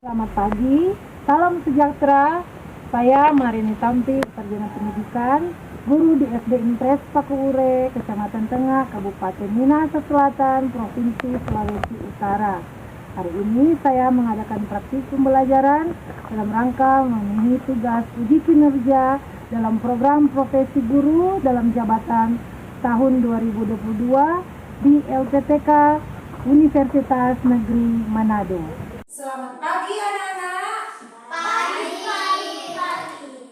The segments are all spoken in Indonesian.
Selamat pagi, salam sejahtera. Saya Marini Tampi, Sarjana Pendidikan, guru di SD Impres Pakuure, Kecamatan Tengah, Kabupaten Minahasa Selatan, Provinsi Sulawesi Utara. Hari ini saya mengadakan praktik pembelajaran dalam rangka memenuhi tugas uji kinerja dalam program profesi guru dalam jabatan tahun 2022 di LPTK Universitas Negeri Manado. Selamat pagi anak-anak. Pagi.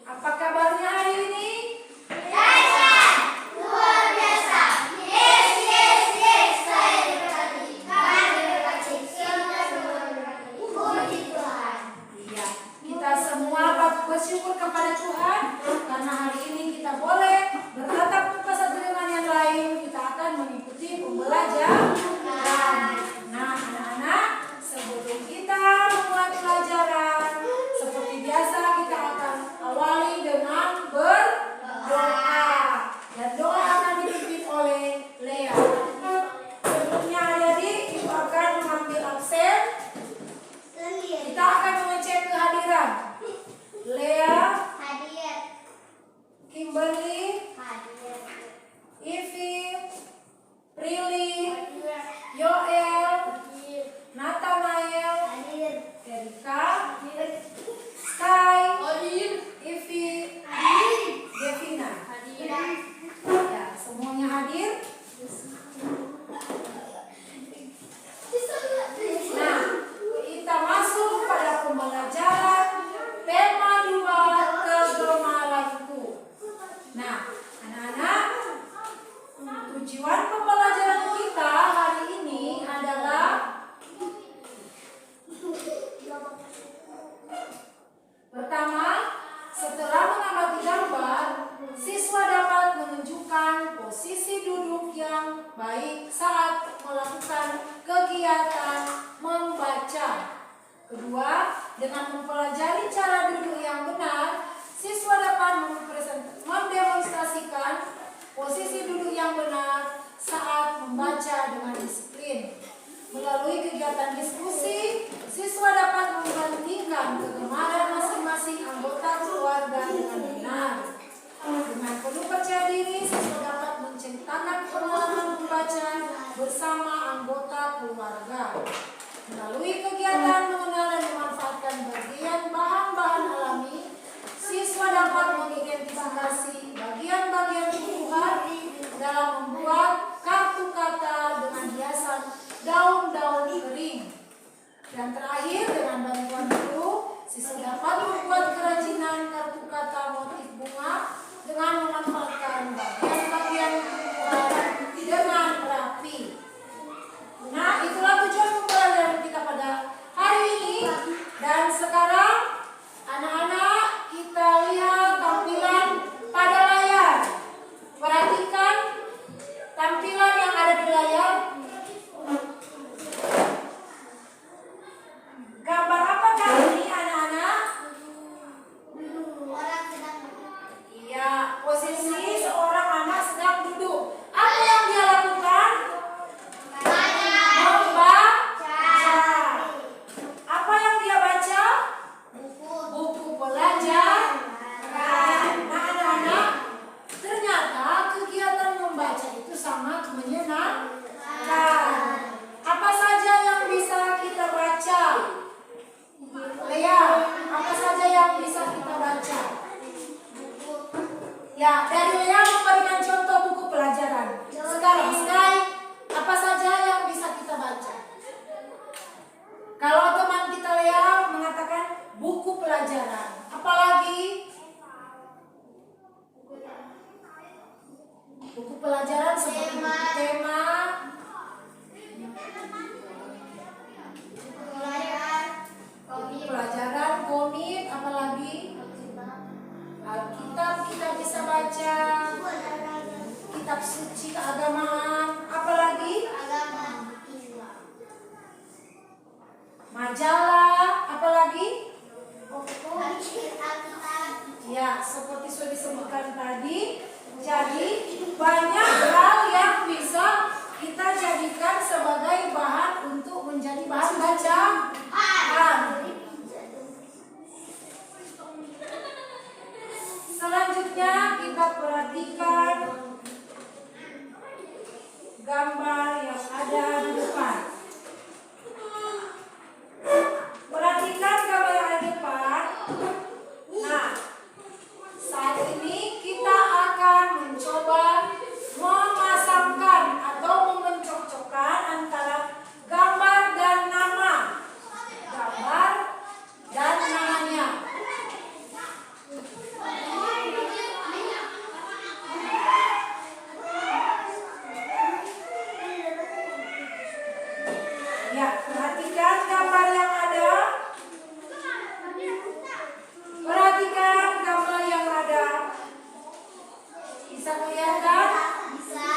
Apa kabarnya hari ini? Luar biasa. Yes. Saya berkati. Kami berkati. Puji Tuhan. Iya, kita semua bersyukur kepada Tuhan karena hari ini kita boleh bertatap muka satu dengan yang lain. Kita akan mengikuti pembelajaran. Nah, anak-anak, sebelum kita memulai pelajaran, seperti biasa kita akan awali dengan berdoa. Dan doa akan dipimpin oleh Lea. Sebelumnya adik-adik, ibu akan mengambil absen. Kita akan mengecek kehadiran. Lea, Hadir. Kimberly, Hadir. Ivy, Prilly, Yoel, Nathanael, Hadir. Erika, Sky, Ivy, Devina. Ya, semuanya hadir. Nah, kita masuk pada pembelajaran tema 2 kegemaranku. Nah, anak-anak, tujuan pembelajaran kita hari ini adalah pertama, setelah mengamati gambar, siswa dapat menunjukkan posisi duduk yang baik saat melakukan kegiatan membaca. Kedua, dengan mempelajari cara duduk yang benar, siswa dapat mendemonstrasikan posisi duduk yang benar saat membaca dengan disiplin. Melalui kegiatan diskusi, siswa dapat membandingkan kegemaran masing-masing anggota keluarga dengan benar. Dengan penuh percaya diri, siswa dapat menceritakan pengalaman membaca bersama anggota keluarga. Melalui kegiatan mengenal dan memanfaatkan bagian bahan-bahan alami, siswa dapat mengidentifikasi bagian-bagian tumbuhan dalam membuat kartu kata dengan hiasan daun-daun kering. Dan terakhir, dengan bantuan guru, siswa dapat membuat kerajinan kartu kata motif bunga dengan memanfaatkan bagian-bagian tumbuhan dengan rapi. Nah, itulah tujuan pembelajaran kita pada hari ini. Dan sekarang, anak-anak, kita lihat tampilan pada layar. Perhatikan tampilan yang ada di layar. Gambar apakah ini anak-anak? Orang sedang Iya, posisi seorang anak sedang duduk. Apa yang dia lakukan? Membaca. Apa yang dia baca? Buku pelajaran. Nah, anak-anak, ternyata kegiatan membaca itu sangat menyenangkan. Apa saja yang bisa kita baca? Lea, apa saja yang bisa kita baca? Ya, dari Lea memberikan contoh buku pelajaran. Sekarang, Sky, apa saja yang bisa kita baca? Kalau teman kita Lea mengatakan buku pelajaran, apalagi? Buku pelajaran seperti tema, buku pelajaran, komik, apalagi? Alkitab kita bisa baca, kitab suci keagamaan, apalagi? Majalah, apalagi? Ya, seperti sudah disebutkan tadi, jadi banyak hal yang bisa kita jadikan sebagai bahan untuk menjadi bahan bacaan. Nah, saat ini kita akan mencoba memasangkan atau memencocokkan antara gambar dan nama. Gambar dan namanya. Ya, perhatikan gambar yang ada. Perhatikan gambar yang ada. Bisa kelihatan? Bisa.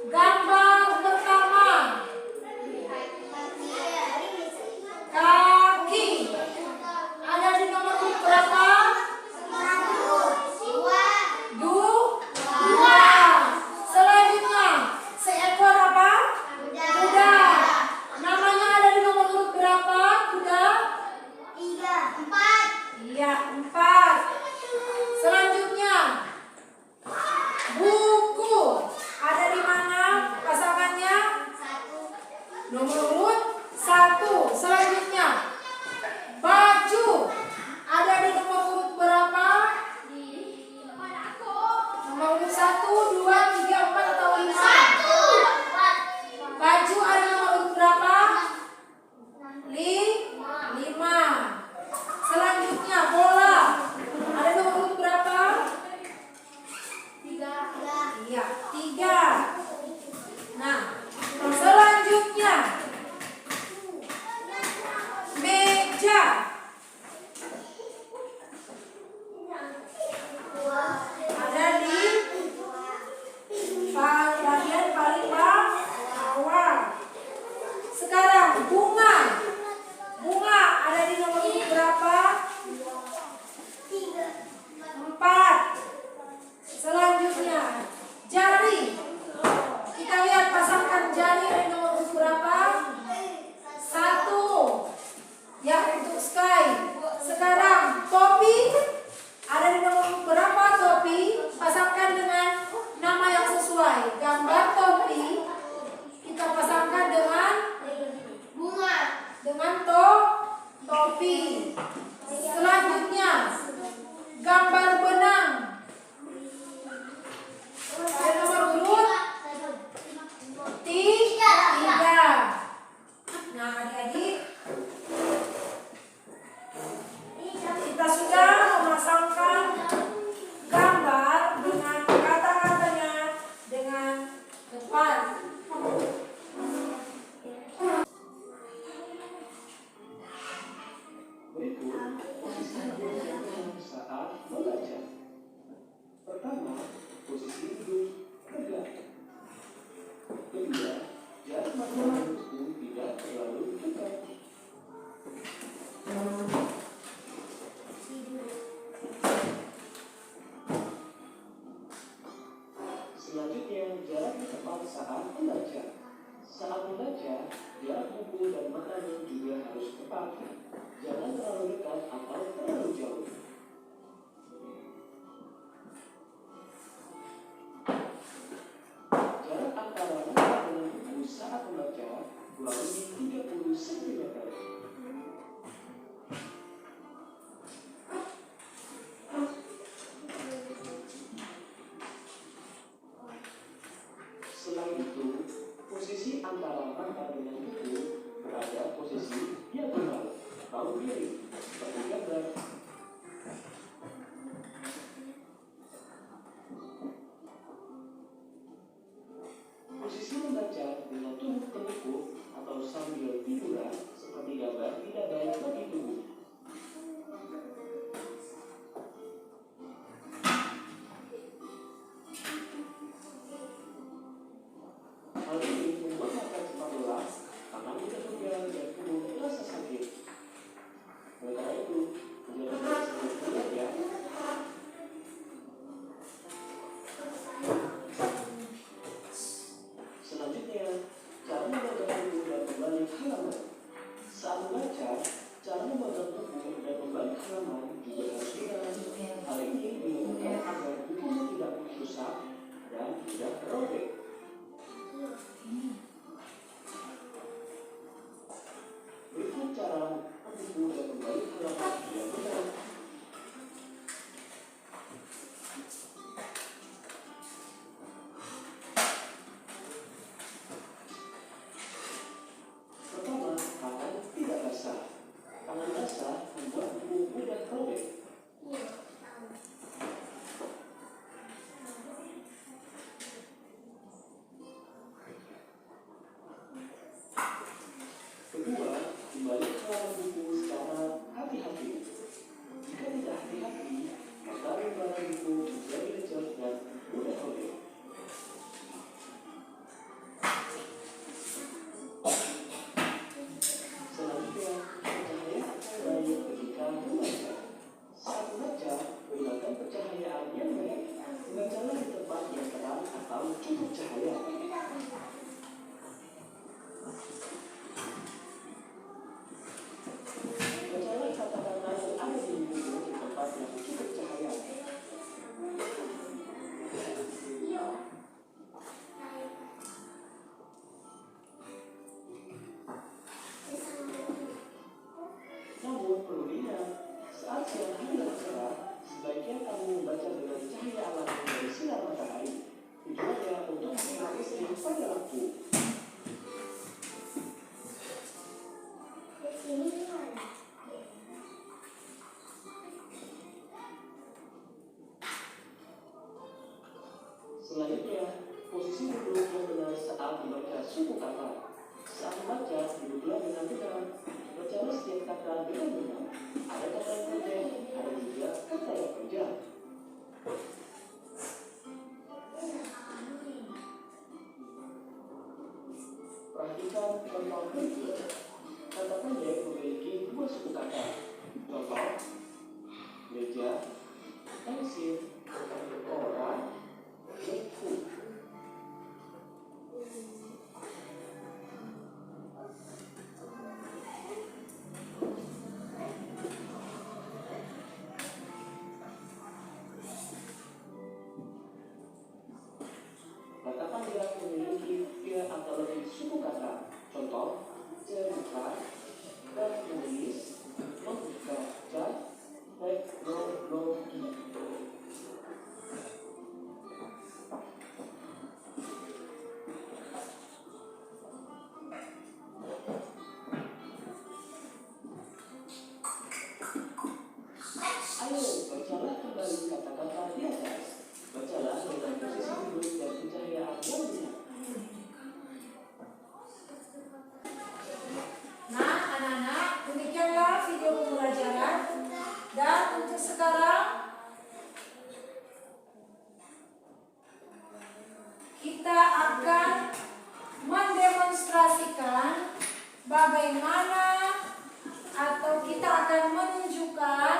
Gambar pertama, kaki. Ada di nomor urut berapa? Dua. Selanjutnya, seekor apa? Kuda. Namanya ada di nomor urut berapa? Kuda? Iya, 4. Selanjutnya, buku. Ada di mana pasangannya? Nomor urut 1. Selanjutnya, baju. Ada di nomor urut berapa? Nomor urut 1, 2, 3, 4 atau 5? Baju ada di nomor urut berapa? 5. Selanjutnya, bola. Ada di nomor urut berapa? Iya, 3. Nah, selanjutnya, meja. Ada di bagian paling bawah. Sekarang bunga. Bunga ada di nomor urut berapa? 4. Selanjutnya, jari. Kita lihat pasangkan jari ada di nomor urut berapa? 1. Ya, untuk Sky. Sekarang topi. Ada di nomor urut berapa topi? Pasangkan dengan nama yang sesuai. Gambar topi kita pasangkan dengan topi. Selanjutnya, gambar benang. Ada nomor urut 3. Nah, adik-adik, kita sudah memasangkan gambar dengan kata-katanya dengan tepat. Berikut posisi duduk saat belajar. Pertama, posisi duduk tegak. Kedua, jarak mata itu tidak terlalu dekat. Selanjutnya, jarak di tempat saat belajar. Saat membaca, jarak buku dan makanan juga harus tepat. Jangan terlalu dekat atau terlalu jauh. Jarak antara mata dengan buku saat membaca kurang lebih 30 cm. Selain itu, posisi antara mata dengan buku berada posisi diagonal atau miring seperti gambar. Posisi membaca dengan tubuh tertekuk atau sambil tiduran seperti gambar tidak baik bagi tubuh. Hal ini membuat makan cepat lelah, tangan mudah pegal dan tubuh terasa sakit. Oleh karena itu, saat siang hari yang cerah, sebaiknya kamu membaca dengan cahaya alami dari sinar matahari. Tujuannya untuk menghemat listrik pada lampu. Di sini gimana? Selanjutnya, posisi duduk yang benar saat membaca suku kata. Saat membaca, duduklah dengan benar. Bacalah setiap kata dengan benar. Ada kata yang pendek, ada juga kata yang panjang. Perhatikan contoh berikut. Kata pendek memiliki 2 suku kata. Contoh, meja, pensil, koran, buku. Kata panjang memiliki 3 atau lebih suku kata. Contoh, cerita, menulis, membaca, teknologi. Ayo, bacalah kembali kata-kata di atas. Bacalah dengan posisi duduk dan pencahayaan yang benar. Nah, anak-anak, demikianlah video pembelajaran. Dan untuk sekarang kita akan mendemonstrasikan bagaimana atau kita akan menunjukkan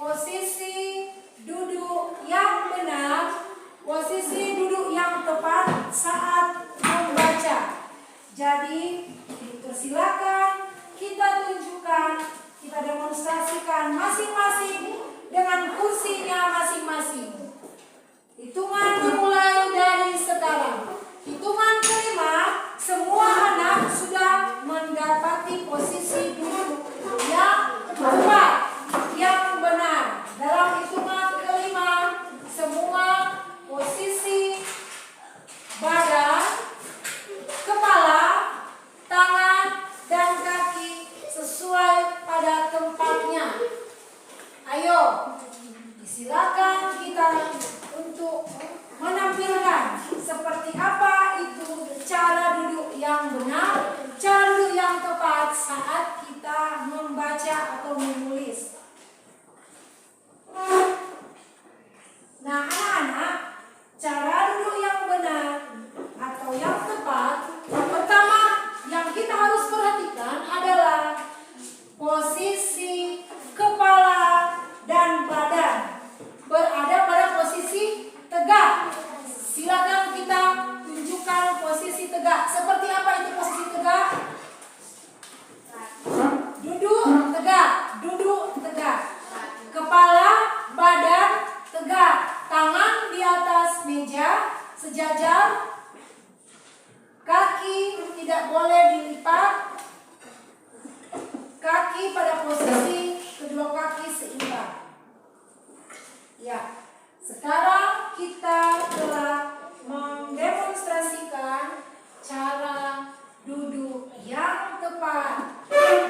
posisi duduk yang benar, posisi duduk yang tepat saat membaca. Jadi, silakan kita tunjukkan, kita demonstrasikan masing-masing dengan kursinya masing-masing. Hitungan dimulai dari sekarang. Hitungan kelima, semua anak sudah mendapati posisi duduk yang tepat, yang benar. Dalam hitungan kelima, semua posisi badan, kepala, tangan, dan kaki sesuai pada tempatnya. Ayo, silakan kita untuk menampilkan seperti apa itu cara duduk yang benar, cara duduk yang tepat saat kita membaca atau menulis. Nah, anak-anak, cara duduk yang benar atau yang tepat, yang pertama yang kita harus perhatikan adalah posisi kepala dan badan berada pada posisi tegak. Silakan kita tunjukkan posisi tegak. Seperti apa itu posisi tegak? Duduk tegak, duduk tegak. Kepala, badan tegak. Tangan di atas meja sejajar. Kaki tidak boleh dilipat. Kaki pada posisi kedua kaki seimbang. Ya, sekarang kita telah mendemonstrasikan cara duduk yang tepat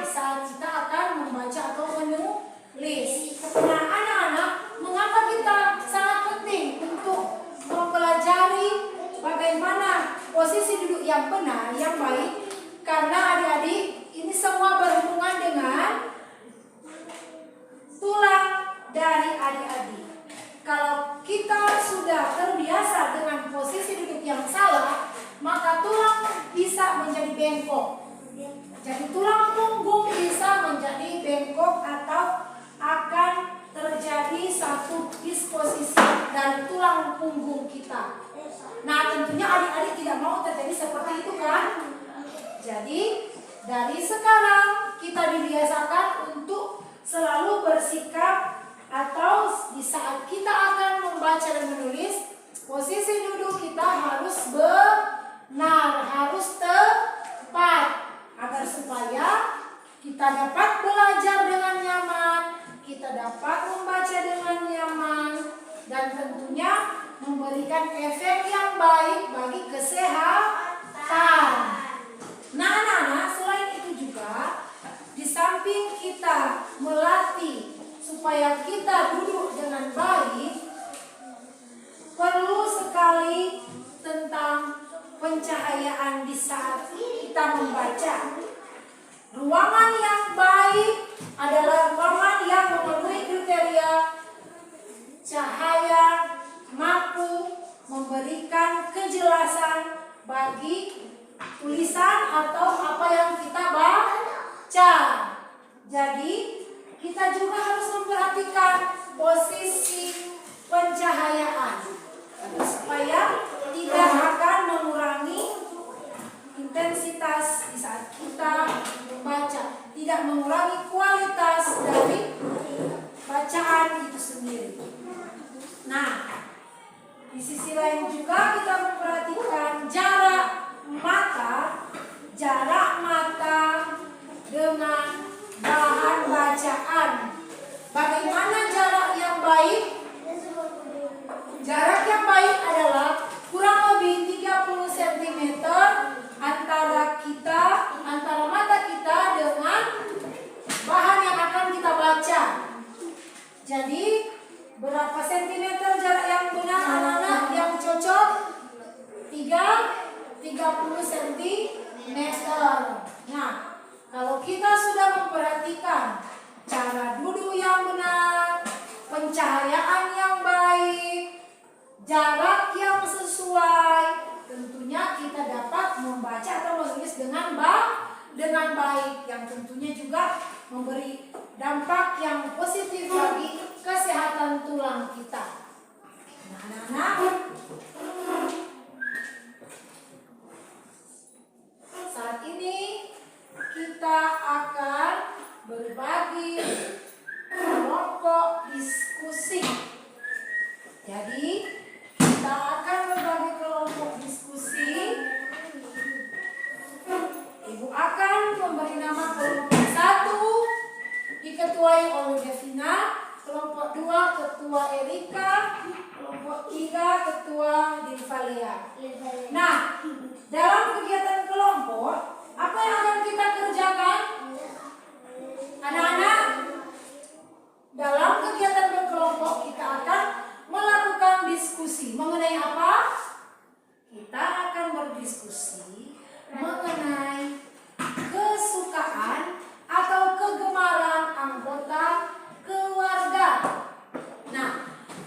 saat kita akan membaca atau menulis. Nah, anak-anak, mengapa kita sangat penting untuk mempelajari bagaimana posisi duduk yang benar, yang baik? Karena adik-adik, ini semua berhubungan dengan tulang dari adik-adik. Kalau kita sudah terbiasa dengan posisi duduk yang salah, maka tulang bisa menjadi bengkok. Jadi tulang punggung bisa menjadi bengkok atau akan terjadi satu disposisi dari tulang punggung kita. Nah, tentunya adik-adik tidak mau terjadi seperti itu kan? Jadi, dari sekarang kita dibiasakan untuk selalu bersikap atau di saat kita akan membaca dan menulis, posisi duduk kita harus benar, harus tepat agar supaya kita dapat belajar dengan nyaman, kita dapat membaca dengan nyaman dan tentunya memberikan efek yang baik bagi kesehatan. Nah, anak-anak, selain itu juga di samping kita melatih supaya kita duduk dengan baik, perlu sekali tentang pencahayaan di saat kita membaca. Ruangan yang baik adalah ruangan yang memenuhi kriteria cahaya mampu memberikan kejelasan bagi tulisan atau apa yang kita baca. Jadi kita juga harus memperhatikan posisi pencahayaan supaya tidak akan mengurangi intensitas di saat kita membaca, tidak mengurangi kualitas dari bacaan itu sendiri. Nah, di sisi lain juga kita memperhatikan jarak mata dengan bahan bacaan. Bagaimana jarak yang baik? Jarak yang baik adalah kurang lebih 30 cm antara mata kita dengan bahan yang akan kita baca. Jadi berapa sentimeter jarak yang benar anak-anak yang cocok? 30 cm. Nah, kalau kita sudah memperhatikan cara duduk yang benar, pencahayaan yang baik, jarak yang sesuai, tentunya kita dapat membaca atau menulis dengan baik, yang tentunya juga memberi dampak yang positif bagi kesehatan tulang kita. Nah, anak-anak, saat ini kita akan berbagi kelompok diskusi. Jadi kita akan berbagi kelompok diskusi. Ibu akan memberi nama kelompok 1 diketuai oleh Devina, kelompok 2 ketua Erika, kelompok 3 ketua Divalia. Nah, dalam kegiatan kelompok, apa yang akan kita kerjakan? Anak-anak, dalam kegiatan berkelompok kita akan melakukan diskusi mengenai apa? Kita akan berdiskusi mengenai kesukaan atau kegemaran anggota keluarga. Nah,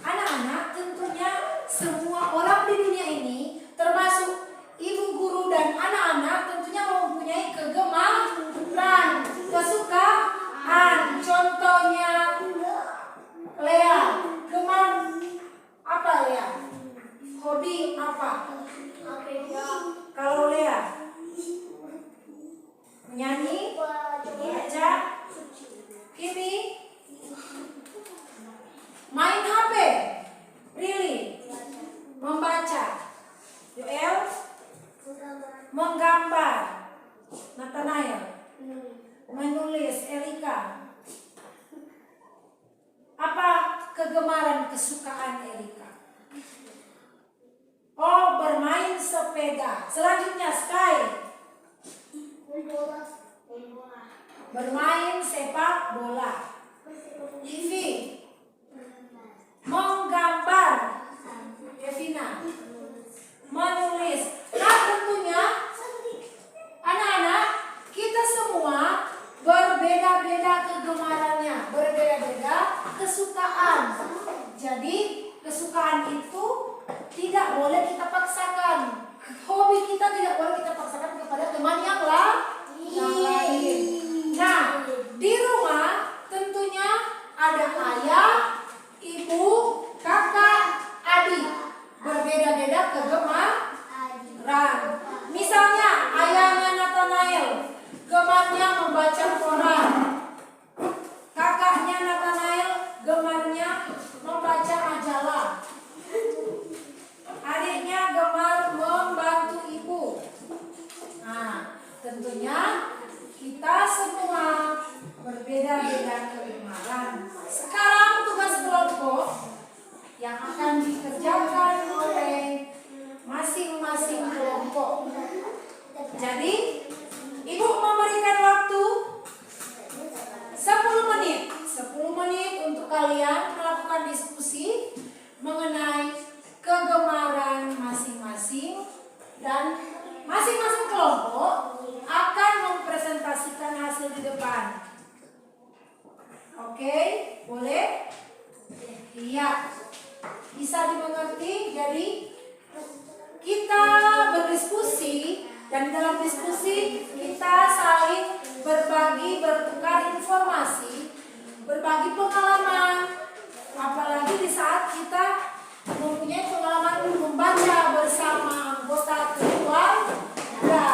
anak-anak, tentunya semua orang di dunia ini, termasuk ibu guru dan anak-anak, tentunya mempunyai kegemaran, kesukaan. Contohnya Lea, gemar apa Lea? Hobi apa? Kalau Lea menyanyi, baca, Kimi main HP, Really membaca, Joel menggambar, Nathanael menulis, Erika apa kegemaran kesukaan Erika? Oh, bermain sepeda. Selanjutnya Sky bermain sepak bola. Ivy menggambar. Devina menulis. Nah, tentunya anak-anak, kita semua berbeda-beda kegemarannya, berbeda-beda kesukaan. Jadi kesukaan itu tidak boleh kita paksakan. Hobi kita tidak boleh kita paksakan kepada teman yang lain. Nah, di rumah menit. 10 menit untuk kalian melakukan diskusi mengenai kegemaran masing-masing, dan masing-masing kelompok akan mempresentasikan hasil di depan. Oke, boleh? Iya. Bisa dimengerti? Jadi kita berdiskusi, dan dalam diskusi kita saling berbagi, bertukar informasi, berbagi pengalaman. Apalagi di saat kita mempunyai pengalaman membaca bersama anggota keluarga.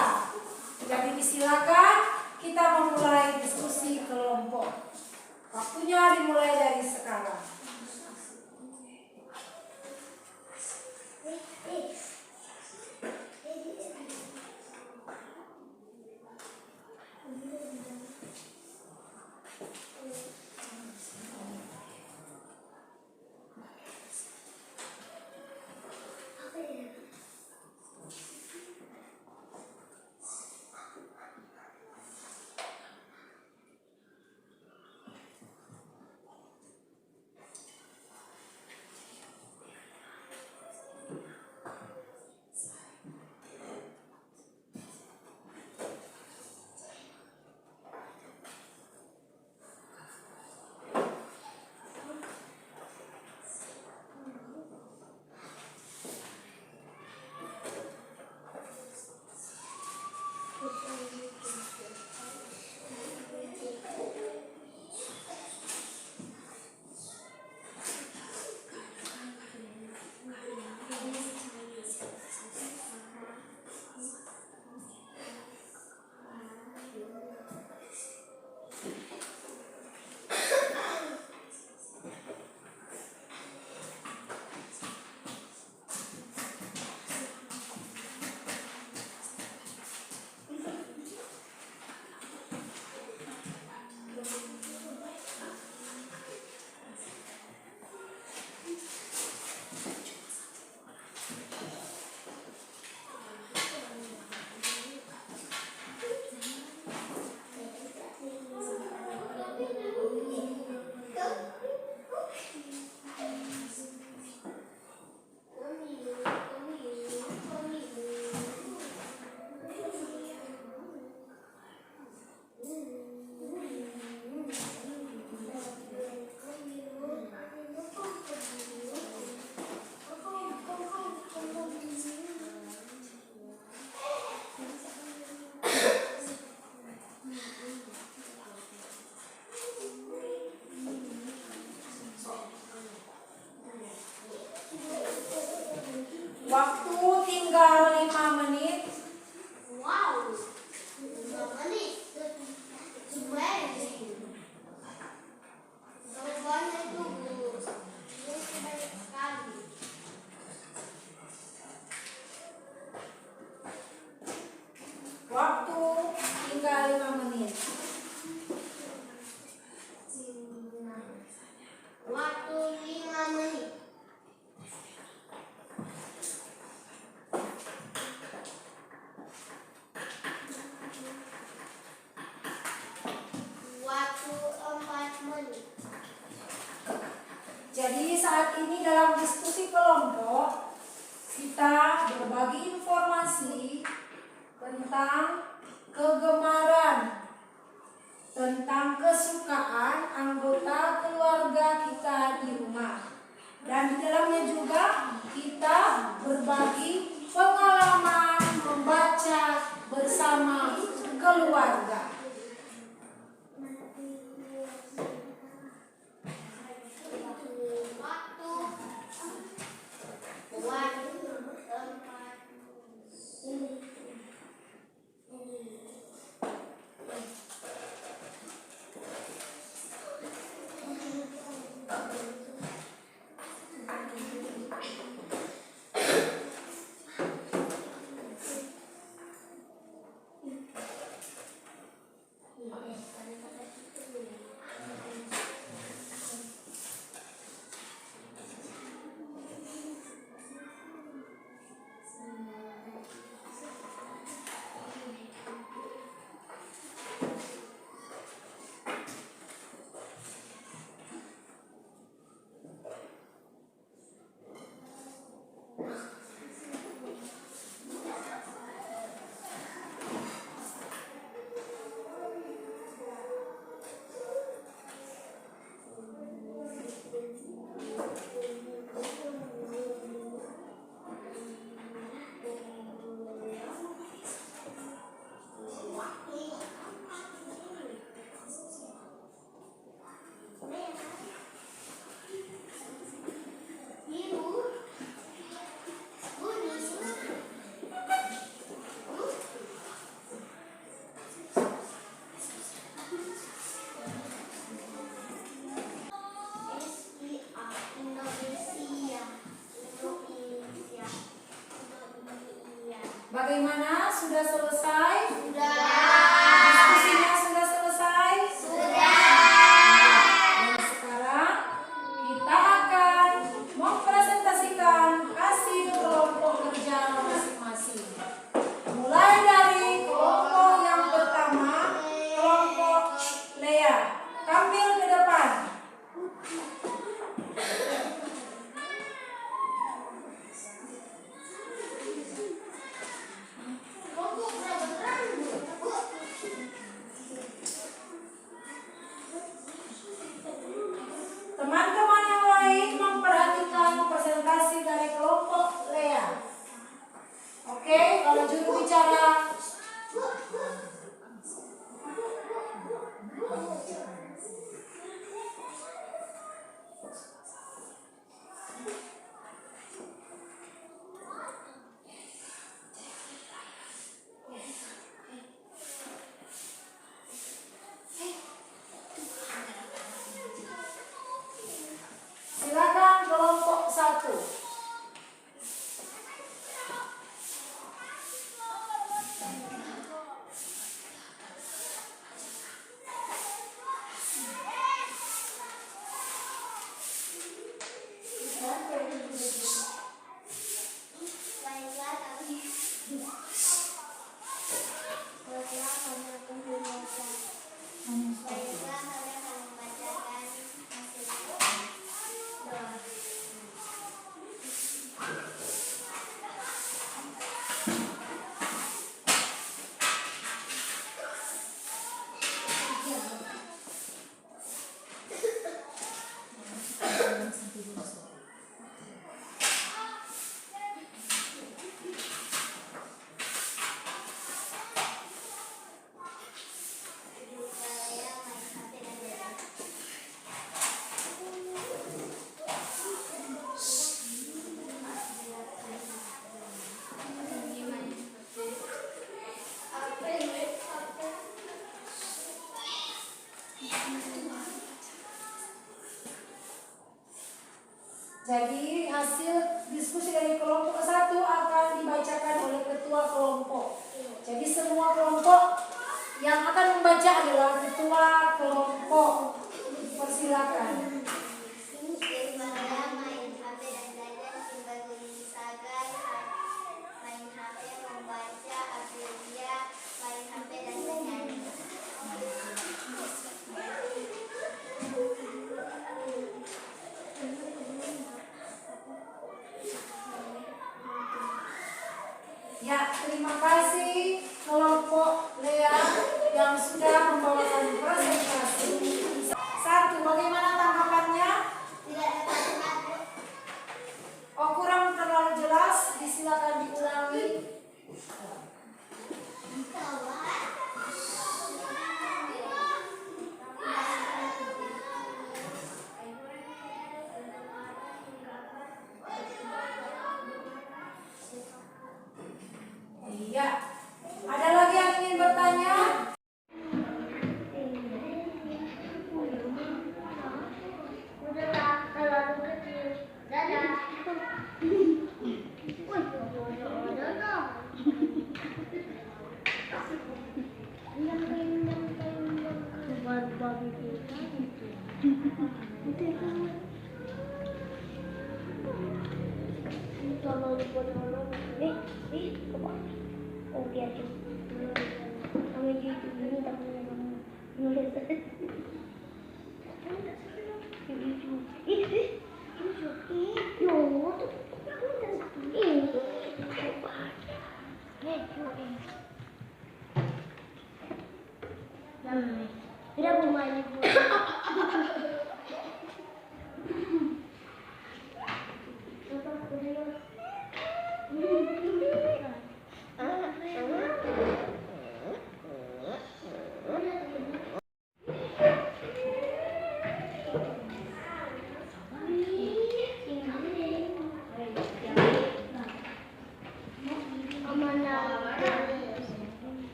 Jadi disilakan kita memulai diskusi kelompok. Waktunya dimulai dari sekarang. Waktu tinggal 5 menit. Wow, 5 menit. Sebenarnya jawabannya itu banyak sekali. Waktu tinggal 5 menit. Waktu 5 menit. Waktu 4 menit. Jadi saat ini dalam diskusi kelompok kita berbagi informasi tentang kegemaran, tentang kesukaan anggota keluarga kita di rumah. Dan di dalamnya juga kita berbagi pengalaman membaca bersama keluarga. Bagaimana? Sudah selesai? Sudah. Diskusinya sudah selesai? Dan sekarang kita akan mempresentasikan hasil kelompok kerja masing-masing. Mulai dari kelompok yang pertama, kelompok Lea. Tampil ke depan. Teman-teman yang lain memperhatikan presentasi dari kelompok Lea. Oke, kalau juru bicara. Silakan kelompok 1. Baiklah, kami Baiklah, kami akan membacakan hasil doa. Saya main HP dan dada. Jadi hasil diskusi dari kelompok 1 akan dibacakan oleh ketua kelompok. Jadi semua kelompok yang akan membaca adalah ketua kelompok. Persilakan. Saya main HP dan belajar Simbaguni Sagar, main HP membaca Aprilia, main HP dan menyanyi. Ya, terima kasih kelompok Lea yang sudah membawakan presentasi. 1. Bagaimana tanggapannya? Tidak dapat mengaku. Oh, kurang terlalu jelas. Silakan diulangi. Iya. Ada lagi yang ingin bertanya? Udahlah, terlalu kecil. Dadah. Tidak mau main ibu.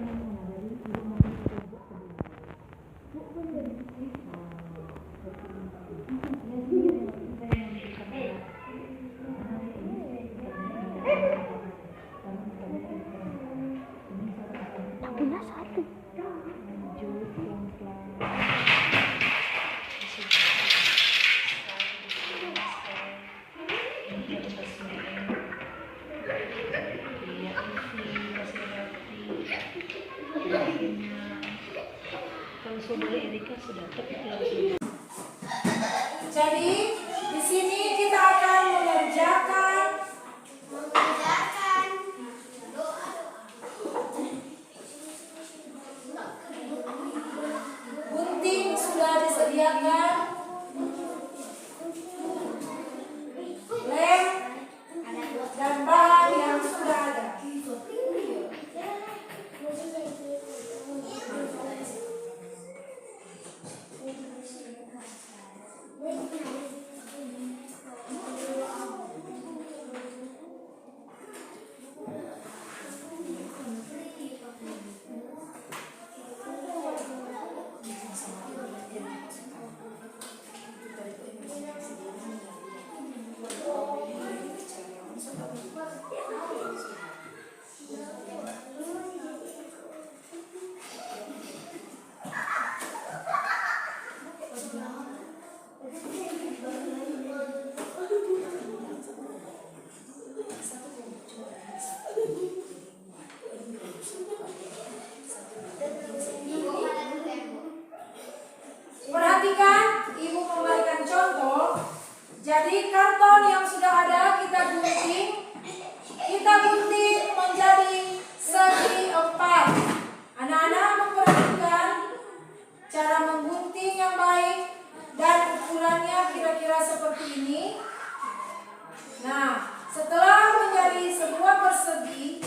perjalanan mana dari ibu mau kerja kedua. Bu kan dari sini. Punya satu. Kalau saudara Erika sudah tepat. Jadi di sini kita akan mengerjakan gunting sudah disediakan, lem dan bahan yang sudah ada. Perhatikan, ibu memberikan contoh. Jadi karton yang sudah ada kita gunting menjadi segi 4. Anak-anak memperhatikan cara menggunting yang baik dan ukurannya kira-kira seperti ini. Nah, setelah menjadi sebuah persegi,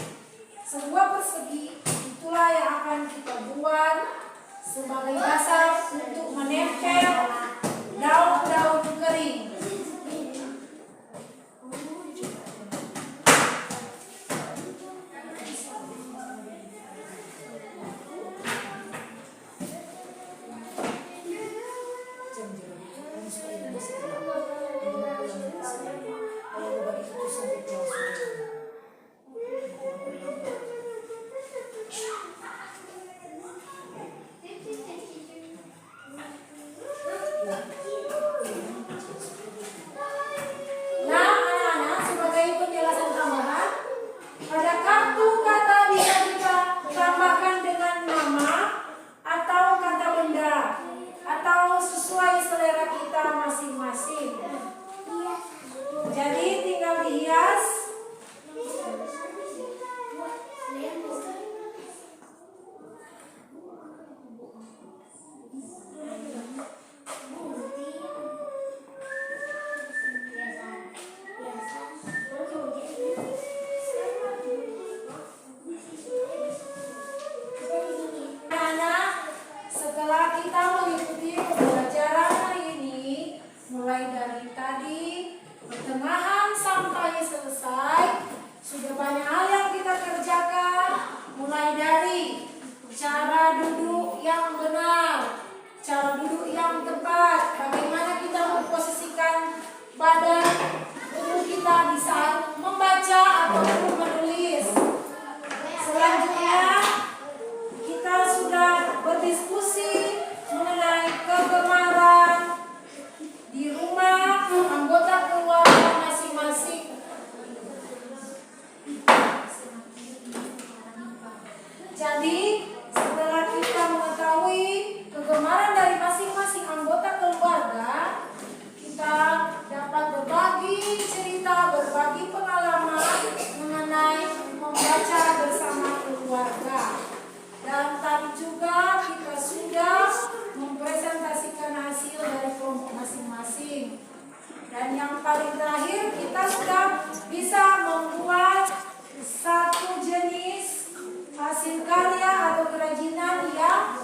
itulah yang akan kita buat sebagai dasar untuk menempel daun-daun kering. Jadi tinggal dihias. Anak-anak, setelah kita mengikuti pembelajaran hari ini, mulai dari tadi pertengahan sampai selesai, sudah banyak hal yang kita kerjakan, mulai dari cara duduk yang benar, cara duduk yang tepat, bagaimana kita memposisikan badan tubuh kita di saat membaca ataupun menulis. Selanjutnya kita sudah berdiskusi mengenai kegemaran di rumah anggota keluarga masing-masing. Jadi setelah kita mengetahui kegemaran dari masing-masing anggota keluarga, kita dapat berbagi cerita, berbagi pengalaman mengenai membaca bersama keluarga. Dan tadi juga kita sudah mempresentasikan hasil dari kelompok masing-masing. Dan yang paling terakhir, kita sudah bisa membuat satu jenis hasil karya atau kerajinan yang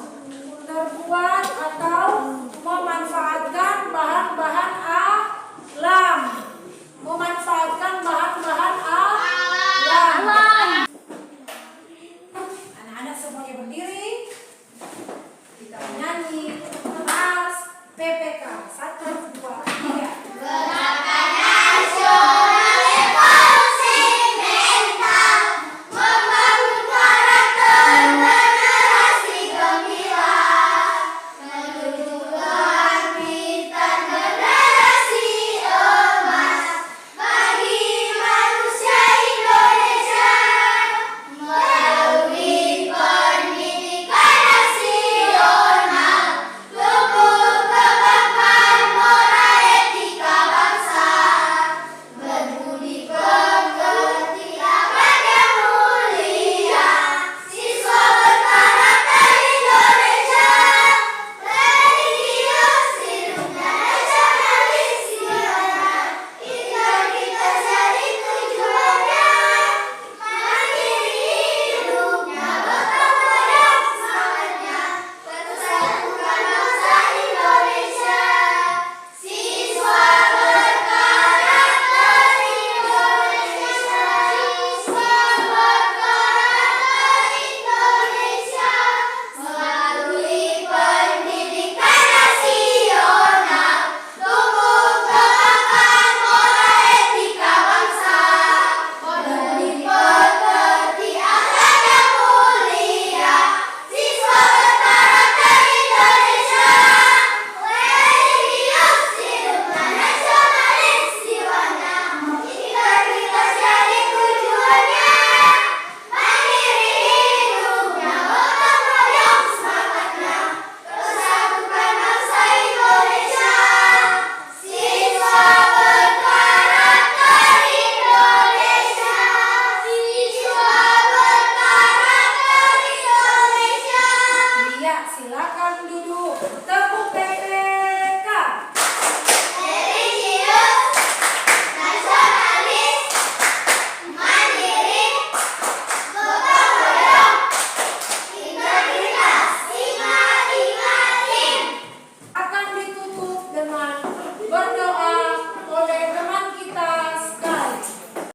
terbuat atau memanfaatkan bahan-bahan alam. Memanfaatkan bahan-bahan alam. Anak-anak semuanya berdiri. Kita menyanyi.